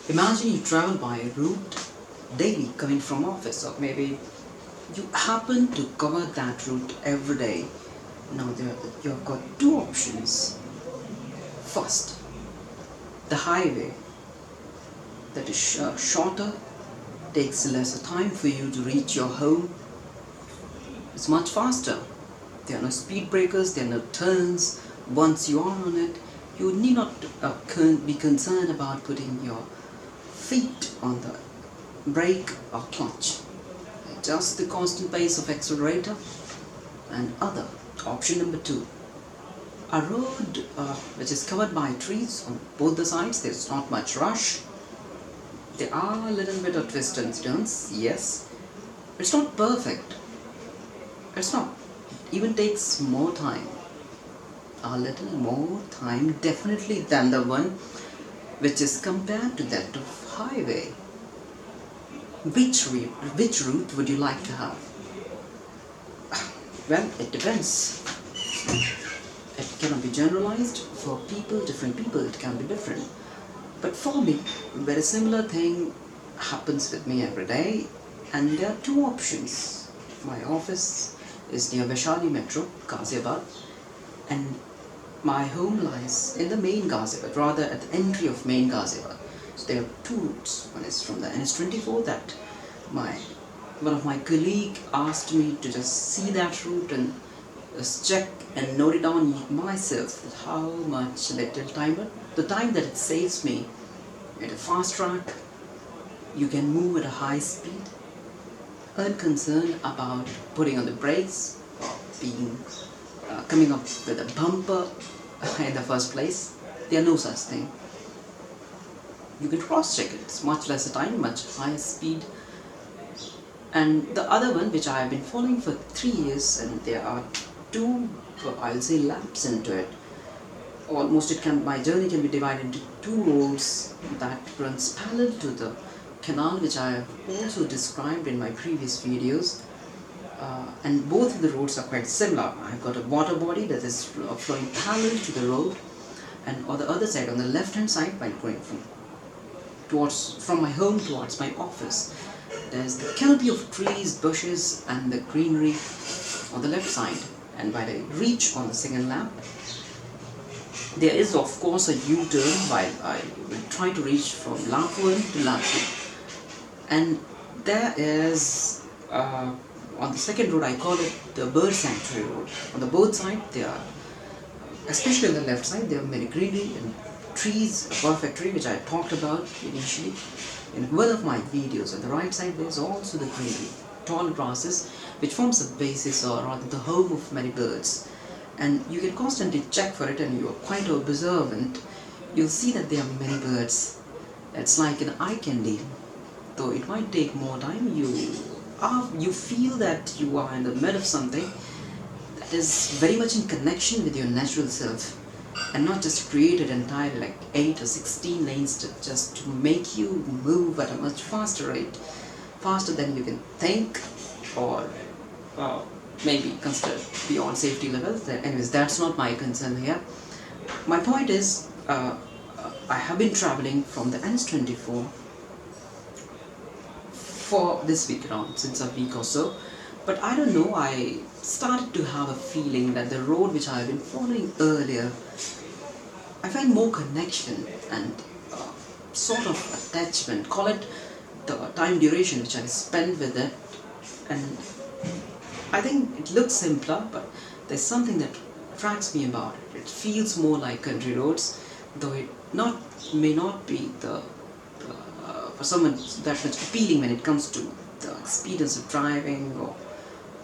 Imagine you travel by a route daily coming from office, or maybe you happen to cover that route every day. Now you've got two options. First, the highway that is shorter, takes lesser time for you to reach your home. It's much faster. There are no speed breakers, there are no turns. Once you are on it, you need not be concerned about putting your feet on the brake or clutch. Just the constant pace of accelerator. And other, option number two, a road which is covered by trees on both the sides. There's not much rush. There are a little bit of twists and turns, yes. It's not perfect. It's not. It even takes more time. A little more time definitely than the one which is compared to that of highway. Which route would you like to have? Well, it depends. It cannot be generalized. For people, different people, it can be different. But for me, very similar thing happens with me every day, and there are two options. My office is near Vaishali Metro, Ghaziabad, and my home lies in the main Ghaziabad, rather at the entry of main Ghaziabad. So there are two routes. One is from the NS24 that one of my colleague asked me to just see that route and just check and note it down myself how much little time, but the time that it saves me at a fast track. You can move at a high speed, unconcerned about putting on the brakes or being coming up with a bumper in the first place. There are no such thing. You can cross check it. It's much lesser time, much higher speed. And the other one, which I have been following for 3 years, and there are two, I'll say, laps into it. Almost my journey can be divided into two roads that runs parallel to the canal, which I have also described in my previous videos. And both of the roads are quite similar. I've got a water body that is flowing parallel to the road, and on the other side, on the left hand side, while going from my home towards my office, there's the canopy of trees, bushes, and the greenery on the left side. And by the reach on the second lap, there is of course a U-turn while I will try to reach from lap 1 to lap 2. And there is on the second road, I call it the bird sanctuary road. On the both sides, there are, especially on the left side, there are many greenery and trees, a perfect tree which I talked about initially in one of my videos. On the right side, there is also the greenery, tall grasses, which forms the basis or rather the home of many birds. And you can constantly check for it, and you are quite observant. You'll see that there are many birds. It's like an eye candy. Though it might take more time, you feel that you are in the middle of something that is very much in connection with your natural self, and not just created entirely like 8 or 16 lanes just to make you move at a much faster rate, faster than you can think or maybe consider beyond safety levels. Anyways, that's not my concern here. My point is, I have been traveling from the NS24 for this week around, since a week or so, but I don't know, I started to have a feeling that the road which I have been following earlier, I find more connection and sort of attachment, call it the time duration which I spend with it. And I think it looks simpler, but there's something that attracts me about it. It feels more like country roads, though it may not be for someone that much appealing when it comes to the experience of driving or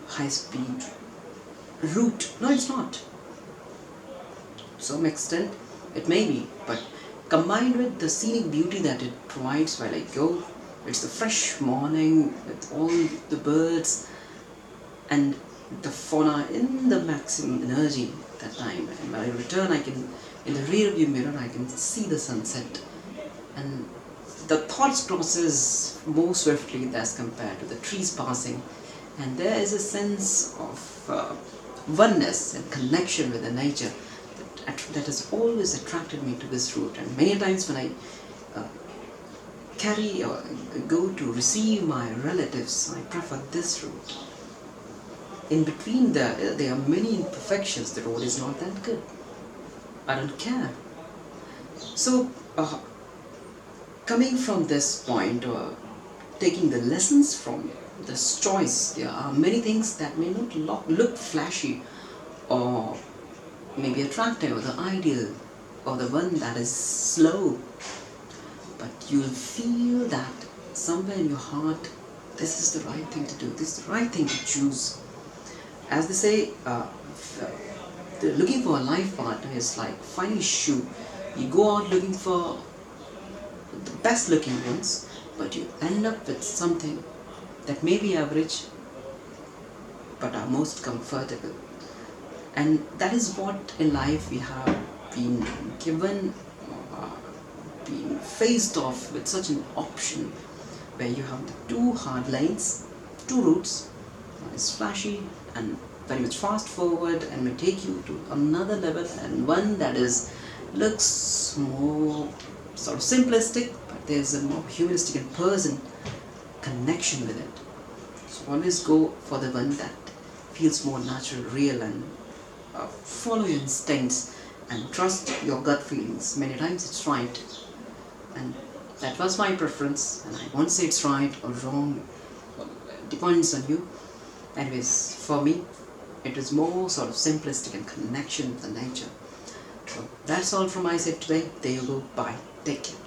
high-speed route. No, it's not. To some extent, it may be, but combined with the scenic beauty that it provides while I go, it's the fresh morning with all the birds and the fauna in the maximum energy at that time. And when I return, in the rear view mirror, I can see the sunset, and the thoughts process more swiftly as compared to the trees passing, and there is a sense of oneness and connection with the nature that has always attracted me to this route. And many times when I carry or go to receive my relatives, I prefer this route. In between there are many imperfections. The road is not that good. I don't care. So, coming from this point, or taking the lessons from this choice, there are many things that may not look flashy or maybe attractive or the ideal or the one that is slow, but you'll feel that somewhere in your heart, this is the right thing to do, this is the right thing to choose. As they say, looking for a life partner is like finding a shoe. You go out looking for the best looking ones, but you end up with something that may be average but are most comfortable. And that is what in life we have been given, uh, been faced off with such an option where you have the two hard lanes, two routes. One is flashy and very much fast forward and may take you to another level, and one that is looks more sort of simplistic, but there's a more humanistic and person connection with it. So always go for the one that feels more natural, real, and follow your instincts and trust your gut feelings. Many times it's right, and that was my preference, and I won't say it's right or wrong. It depends on you. Anyways, for me, it was more sort of simplistic and connection with the nature. So that's all from my side today. There you go. Bye. Take care.